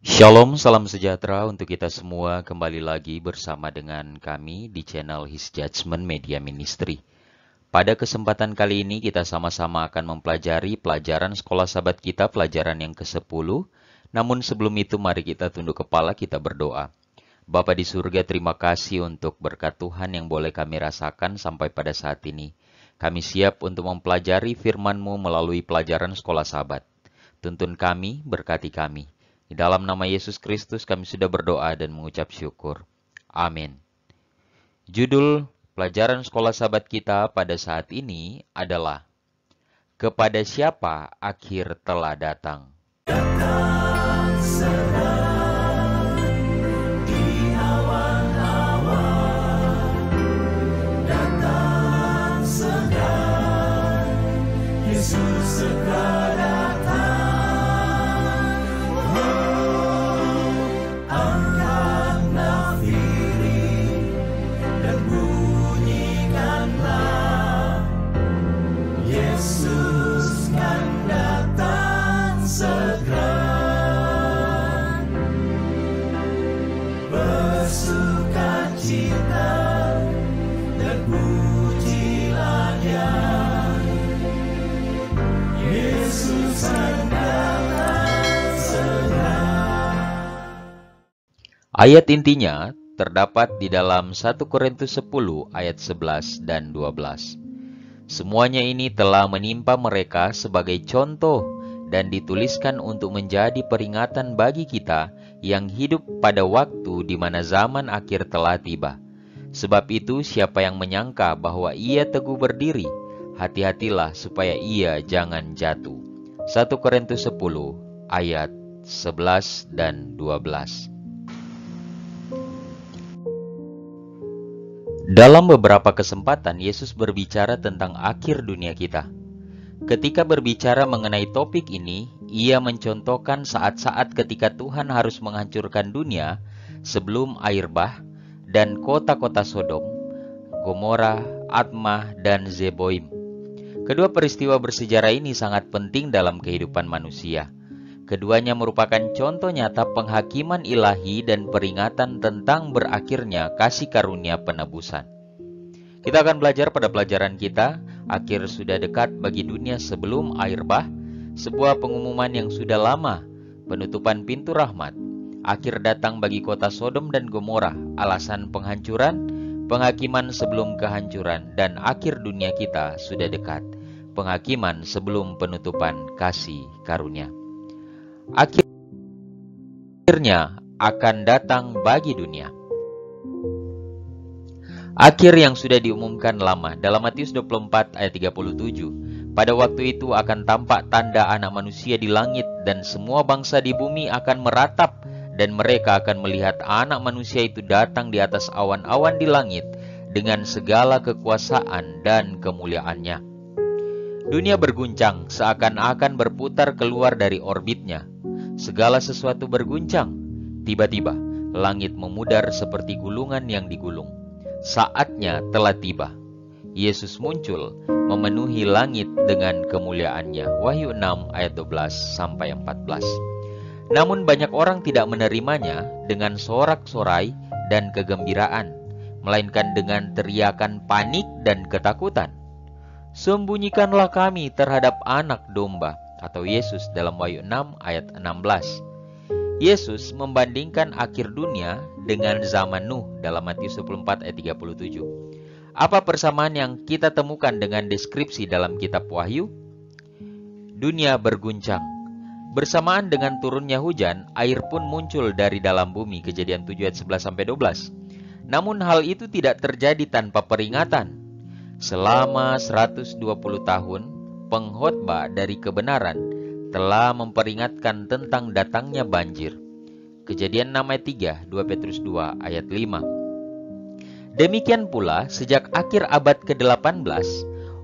Shalom, salam sejahtera untuk kita semua. Kembali lagi bersama dengan kami di channel His Judgment Media Ministry. Pada kesempatan kali ini kita sama-sama akan mempelajari pelajaran sekolah sahabat kita, pelajaran yang ke-10. Namun sebelum itu mari kita tunduk kepala, kita berdoa. Bapa di surga, terima kasih untuk berkat Tuhan yang boleh kami rasakan sampai pada saat ini. Kami siap untuk mempelajari firman-Mu melalui pelajaran sekolah sahabat. Tuntun kami, berkati kami. Di dalam nama Yesus Kristus kami sudah berdoa dan mengucap syukur. Amin. Judul pelajaran sekolah sahabat kita pada saat ini adalah Kepada Siapa Akhir Telah Datang. Datang segera di awan-awan, datang segera, Yesus segera datang. Angkat nafiri dan bunyikanlah, Yesus kan datang segera. Bersukacita dan pujilah Dia, Yesus kan datang segera. Ayat intinya terdapat di dalam 1 Korintus 10 ayat 11 dan 12. Semuanya ini telah menimpa mereka sebagai contoh dan dituliskan untuk menjadi peringatan bagi kita yang hidup pada waktu di mana zaman akhir telah tiba. Sebab itu siapa yang menyangka bahwa ia teguh berdiri, hati-hatilah supaya ia jangan jatuh. 1 Korintus 10 ayat 11 dan 12. Dalam beberapa kesempatan, Yesus berbicara tentang akhir dunia kita. Ketika berbicara mengenai topik ini, Ia mencontohkan saat-saat ketika Tuhan harus menghancurkan dunia sebelum air bah dan kota-kota Sodom, Gomora, Admah, dan Zeboim. Kedua peristiwa bersejarah ini sangat penting dalam kehidupan manusia. Keduanya merupakan contoh nyata penghakiman ilahi dan peringatan tentang berakhirnya kasih karunia penebusan. Kita akan belajar pada pelajaran kita, akhir sudah dekat bagi dunia sebelum air bah, sebuah pengumuman yang sudah lama, penutupan pintu rahmat, akhir datang bagi kota Sodom dan Gomora, alasan penghancuran, penghakiman sebelum kehancuran, dan akhir dunia kita sudah dekat, penghakiman sebelum penutupan kasih karunia. Akhirnya akan datang bagi dunia. Akhir yang sudah diumumkan lama dalam Matius 24 ayat 37. Pada waktu itu akan tampak tanda anak manusia di langit dan semua bangsa di bumi akan meratap dan mereka akan melihat anak manusia itu datang di atas awan-awan di langit dengan segala kekuasaan dan kemuliaannya. Dunia berguncang seakan-akan berputar keluar dari orbitnya. Segala sesuatu berguncang. Tiba-tiba, langit memudar seperti gulungan yang digulung. Saatnya telah tiba. Yesus muncul, memenuhi langit dengan kemuliaannya. Wahyu 6 ayat 12-14. Namun banyak orang tidak menerimanya dengan sorak-sorai dan kegembiraan, melainkan dengan teriakan panik dan ketakutan. Sembunyikanlah kami terhadap anak domba, atau Yesus dalam Wahyu 6 ayat 16. Yesus membandingkan akhir dunia dengan zaman Nuh dalam Matius 24 ayat 37. Apa persamaan yang kita temukan dengan deskripsi dalam kitab Wahyu? Dunia berguncang. Bersamaan dengan turunnya hujan, air pun muncul dari dalam bumi, Kejadian 7 ayat 11-12. Namun hal itu tidak terjadi tanpa peringatan. Selama 120 tahun, pengkhotbah dari kebenaran telah memperingatkan tentang datangnya banjir. Kejadian 6 ayat 3, 2 Petrus 2 ayat 5. Demikian pula sejak akhir abad ke-18,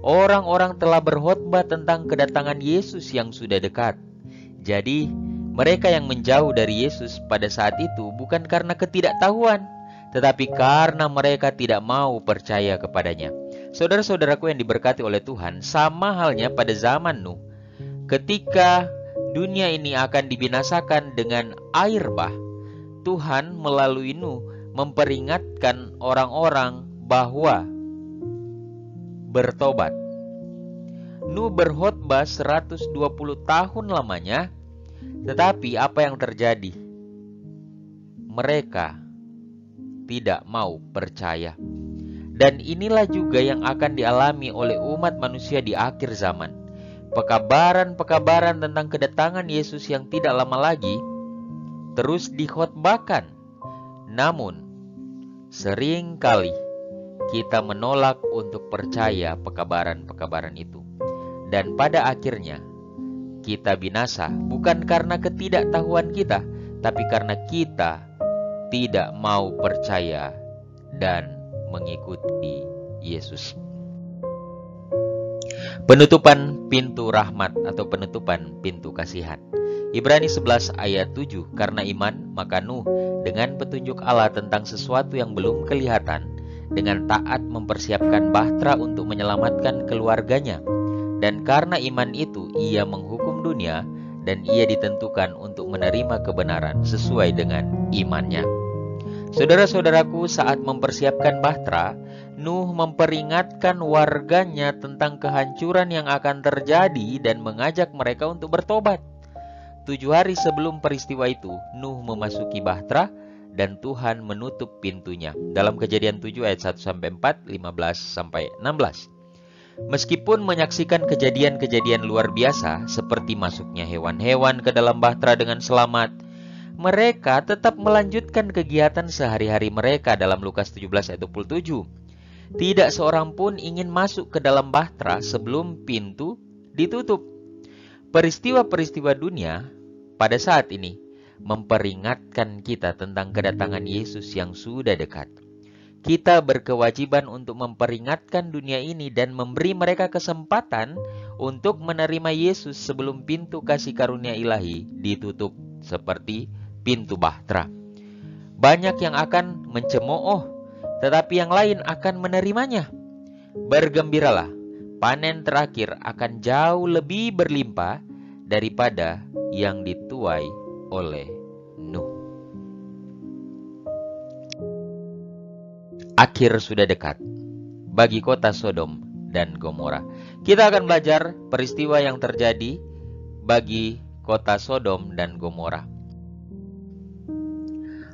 orang-orang telah berkhotbah tentang kedatangan Yesus yang sudah dekat. Jadi, mereka yang menjauh dari Yesus pada saat itu bukan karena ketidaktahuan, tetapi karena mereka tidak mau percaya kepadanya. Saudara-saudaraku yang diberkati oleh Tuhan, sama halnya pada zaman Nuh. Ketika dunia ini akan dibinasakan dengan air bah, Tuhan melalui Nuh memperingatkan orang-orang bahwa bertobat. Nuh berkhotbah 120 tahun lamanya, tetapi apa yang terjadi? Mereka tidak mau percaya. Dan inilah juga yang akan dialami oleh umat manusia di akhir zaman. Pekabaran-pekabaran tentang kedatangan Yesus yang tidak lama lagi terus dikhotbahkan. Namun, seringkali kita menolak untuk percaya pekabaran-pekabaran itu. Dan pada akhirnya, kita binasa bukan karena ketidaktahuan kita, tapi karena kita tidak mau percaya dan mengikuti Yesus. Penutupan pintu rahmat atau penutupan pintu kasihan. Ibrani 11 ayat 7, karena iman maka Nuh dengan petunjuk Allah tentang sesuatu yang belum kelihatan, dengan taat mempersiapkan bahtera untuk menyelamatkan keluarganya. Dan karena iman itu ia menghukum dunia, dan ia ditentukan untuk menerima kebenaran sesuai dengan imannya. Saudara-saudaraku, saat mempersiapkan bahtera, Nuh memperingatkan warganya tentang kehancuran yang akan terjadi dan mengajak mereka untuk bertobat. 7 hari sebelum peristiwa itu, Nuh memasuki bahtera dan Tuhan menutup pintunya. Dalam Kejadian 7 ayat 1-4, 15-16. Meskipun menyaksikan kejadian-kejadian luar biasa seperti masuknya hewan-hewan ke dalam bahtera dengan selamat, mereka tetap melanjutkan kegiatan sehari-hari mereka dalam Lukas 17 ayat 27. Tidak seorang pun ingin masuk ke dalam bahtera sebelum pintu ditutup. Peristiwa-peristiwa dunia pada saat ini memperingatkan kita tentang kedatangan Yesus yang sudah dekat. Kita berkewajiban untuk memperingatkan dunia ini dan memberi mereka kesempatan untuk menerima Yesus sebelum pintu kasih karunia ilahi ditutup seperti pintu bahtera. Banyak yang akan mencemooh, tetapi yang lain akan menerimanya. Bergembiralah, panen terakhir akan jauh lebih berlimpah daripada yang dituai oleh Nuh. Akhir sudah dekat bagi kota Sodom dan Gomora. Kita akan belajar peristiwa yang terjadi bagi kota Sodom dan Gomora.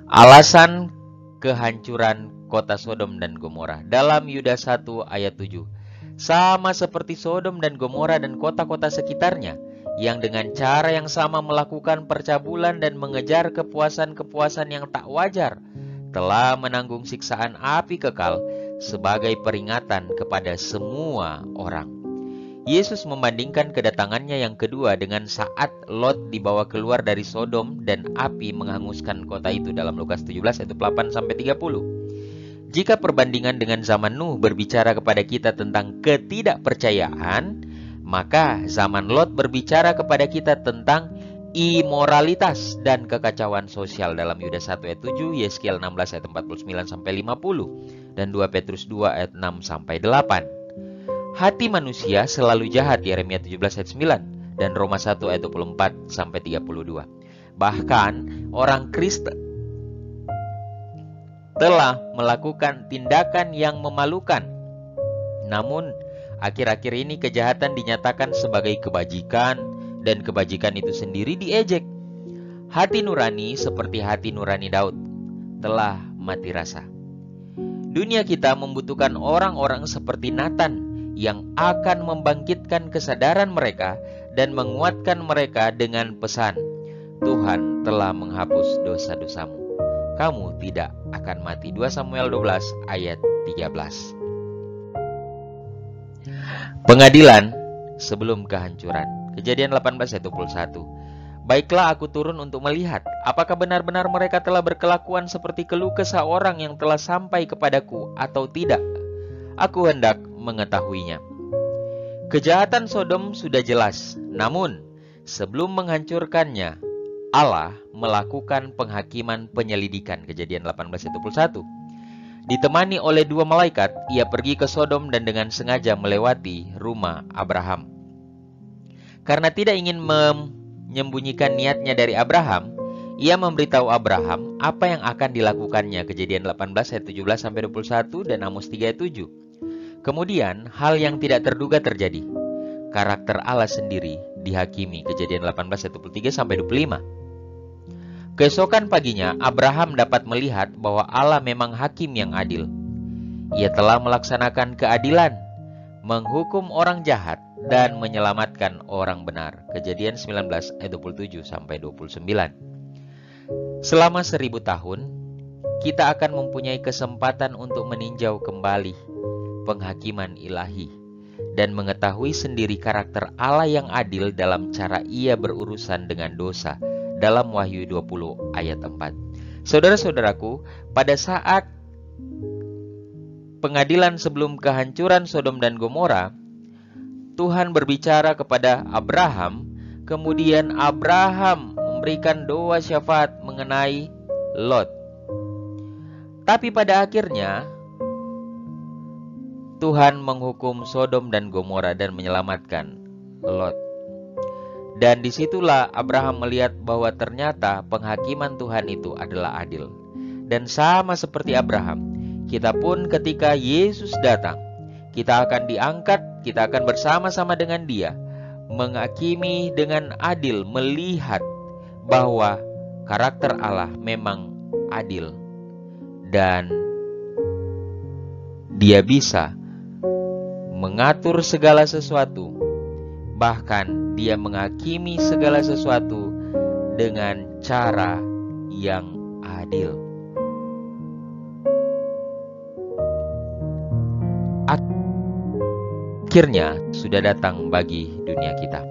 Alasan kehancuran kota Sodom dan Gomora dalam Yudas 1 ayat 7. Sama seperti Sodom dan Gomora dan kota-kota sekitarnya yang dengan cara yang sama melakukan percabulan dan mengejar kepuasan-kepuasan yang tak wajar, telah menanggung siksaan api kekal sebagai peringatan kepada semua orang. Yesus membandingkan kedatangannya yang kedua dengan saat Lot dibawa keluar dari Sodom dan api menghanguskan kota itu dalam Lukas 17 ayat 8-30. Jika perbandingan dengan zaman Nuh berbicara kepada kita tentang ketidakpercayaan, maka zaman Lot berbicara kepada kita tentang imoralitas dan kekacauan sosial dalam Yudas 1 ayat 7, Yeskiel 16 ayat 49-50, dan 2 Petrus 2 ayat 6-8. Hati manusia selalu jahat, Yeremia 17 ayat 9, dan Roma 1 ayat 24-32. Bahkan orang Kristen telah melakukan tindakan yang memalukan. Namun akhir-akhir ini kejahatan dinyatakan sebagai kebajikan, dan kebajikan itu sendiri diejek. Hati nurani seperti hati nurani Daud telah mati rasa. Dunia kita membutuhkan orang-orang seperti Nathan yang akan membangkitkan kesadaran mereka dan menguatkan mereka dengan pesan, Tuhan telah menghapus dosa-dosamu, kamu tidak akan mati. 2 Samuel 12 ayat 13. Pengadilan sebelum kehancuran. Kejadian 18 ayat 21. Baiklah aku turun untuk melihat apakah benar-benar mereka telah berkelakuan seperti keluh kesah orang yang telah sampai kepadaku atau tidak. Aku hendak mengetahuinya. Kejahatan Sodom sudah jelas, namun sebelum menghancurkannya, Allah melakukan penghakiman penyelidikan. Kejadian 18 ayat 21. Ditemani oleh 2 malaikat, ia pergi ke Sodom dan dengan sengaja melewati rumah Abraham. Karena tidak ingin menyembunyikan niatnya dari Abraham, ia memberitahu Abraham apa yang akan dilakukannya. Kejadian 18 ayat 17 sampai 21 dan Amos 3 ayat 7. Kemudian hal yang tidak terduga terjadi. Karakter Allah sendiri dihakimi. Kejadian 18 ayat 23 sampai 25. Keesokan paginya Abraham dapat melihat bahwa Allah memang hakim yang adil. Ia telah melaksanakan keadilan, menghukum orang jahat dan menyelamatkan orang benar. Kejadian 19 ayat 27 sampai 29. Selama 1000 tahun, kita akan mempunyai kesempatan untuk meninjau kembali penghakiman ilahi dan mengetahui sendiri karakter Allah yang adil dalam cara ia berurusan dengan dosa dalam Wahyu 20 ayat 4. Saudara-saudaraku, pada saat pengadilan sebelum kehancuran Sodom dan Gomora, Tuhan berbicara kepada Abraham, kemudian Abraham memberikan doa syafaat mengenai Lot. Tapi pada akhirnya Tuhan menghukum Sodom dan Gomora dan menyelamatkan Lot. Dan disitulah Abraham melihat bahwa ternyata penghakiman Tuhan itu adalah adil. Dan sama seperti Abraham, kita pun ketika Yesus datang, kita akan diangkat, kita akan bersama-sama dengan Dia, menghakimi dengan adil, melihat bahwa karakter Allah memang adil. Dan Dia bisa mengatur segala sesuatu, bahkan Dia menghakimi segala sesuatu dengan cara yang adil. Akhirnya sudah datang bagi dunia kita.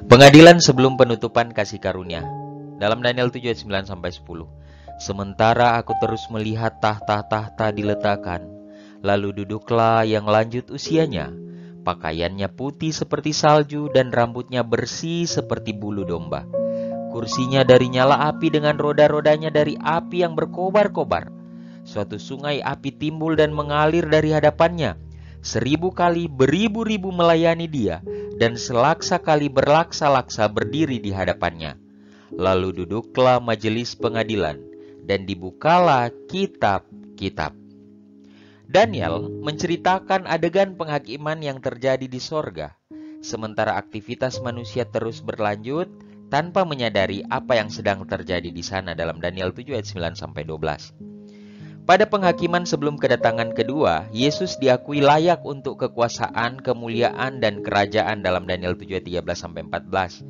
Pengadilan sebelum penutupan kasih karunia. Dalam Daniel 7 ayat 9 sampai 10. Sementara aku terus melihat tahta-tahta diletakkan, lalu duduklah yang lanjut usianya. Pakaiannya putih seperti salju dan rambutnya bersih seperti bulu domba. Kursinya dari nyala api dengan roda-rodanya dari api yang berkobar-kobar. Suatu sungai api timbul dan mengalir dari hadapannya. 1000 kali beribu-ribu melayani Dia, dan selaksa kali berlaksa-laksa berdiri di hadapannya. Lalu duduklah majelis pengadilan, dan dibukalah kitab-kitab. Daniel menceritakan adegan penghakiman yang terjadi di sorga, sementara aktivitas manusia terus berlanjut tanpa menyadari apa yang sedang terjadi di sana dalam Daniel 7 ayat 9 sampai 12. Pada penghakiman sebelum kedatangan kedua, Yesus diakui layak untuk kekuasaan, kemuliaan, dan kerajaan dalam Daniel 7 ayat 13 sampai 14.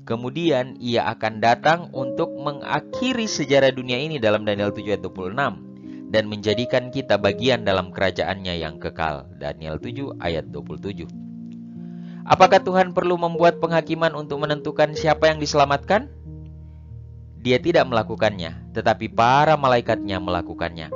Kemudian Ia akan datang untuk mengakhiri sejarah dunia ini dalam Daniel 7 ayat 26 dan menjadikan kita bagian dalam kerajaannya yang kekal. Daniel 7 ayat 27. Apakah Tuhan perlu membuat penghakiman untuk menentukan siapa yang diselamatkan? Dia tidak melakukannya, tetapi para malaikatnya melakukannya.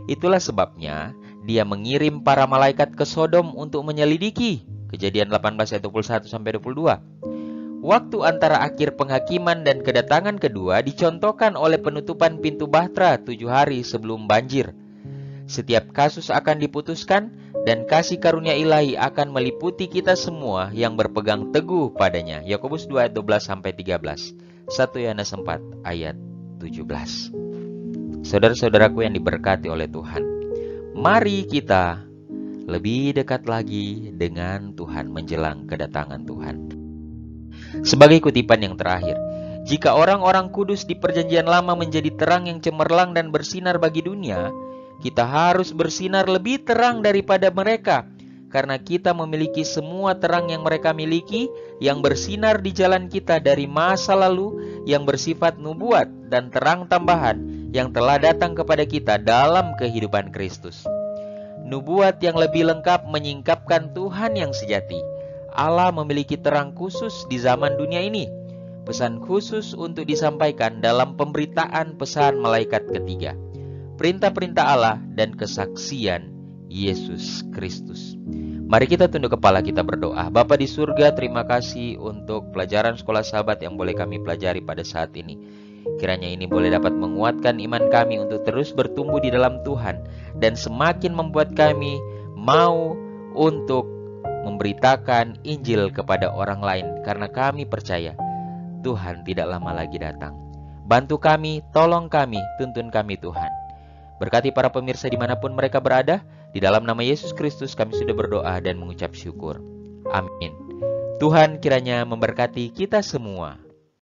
Itulah sebabnya Dia mengirim para malaikat ke Sodom untuk menyelidiki. Kejadian 18 ayat 21 sampai 22. Waktu antara akhir penghakiman dan kedatangan kedua dicontohkan oleh penutupan pintu bahtera 7 hari sebelum banjir. Setiap kasus akan diputuskan dan kasih karunia ilahi akan meliputi kita semua yang berpegang teguh padanya. Yakobus 2 ayat 12 sampai 13. 1 Yohanes 4 ayat 17. Saudara-saudaraku yang diberkati oleh Tuhan, mari kita lebih dekat lagi dengan Tuhan menjelang kedatangan Tuhan. Sebagai kutipan yang terakhir, jika orang-orang kudus di perjanjian lama menjadi terang yang cemerlang dan bersinar bagi dunia, kita harus bersinar lebih terang daripada mereka, karena kita memiliki semua terang yang mereka miliki, yang bersinar di jalan kita dari masa lalu, yang bersifat nubuat dan terang tambahan yang telah datang kepada kita dalam kehidupan Kristus. Nubuat yang lebih lengkap menyingkapkan Tuhan yang sejati. Allah memiliki terang khusus di zaman dunia ini. Pesan khusus untuk disampaikan dalam pemberitaan pesan malaikat ketiga. Perintah-perintah Allah dan kesaksian Yesus Kristus. Mari kita tunduk kepala, kita berdoa. Bapa di surga, terima kasih untuk pelajaran sekolah sahabat yang boleh kami pelajari pada saat ini. Kiranya ini boleh dapat menguatkan iman kami untuk terus bertumbuh di dalam Tuhan, dan semakin membuat kami mau untuk memberitakan Injil kepada orang lain, karena kami percaya Tuhan tidak lama lagi datang. Bantu kami, tolong kami, tuntun kami Tuhan. Berkati para pemirsa dimanapun mereka berada. Di dalam nama Yesus Kristus kami sudah berdoa dan mengucap syukur. Amin. Tuhan kiranya memberkati kita semua.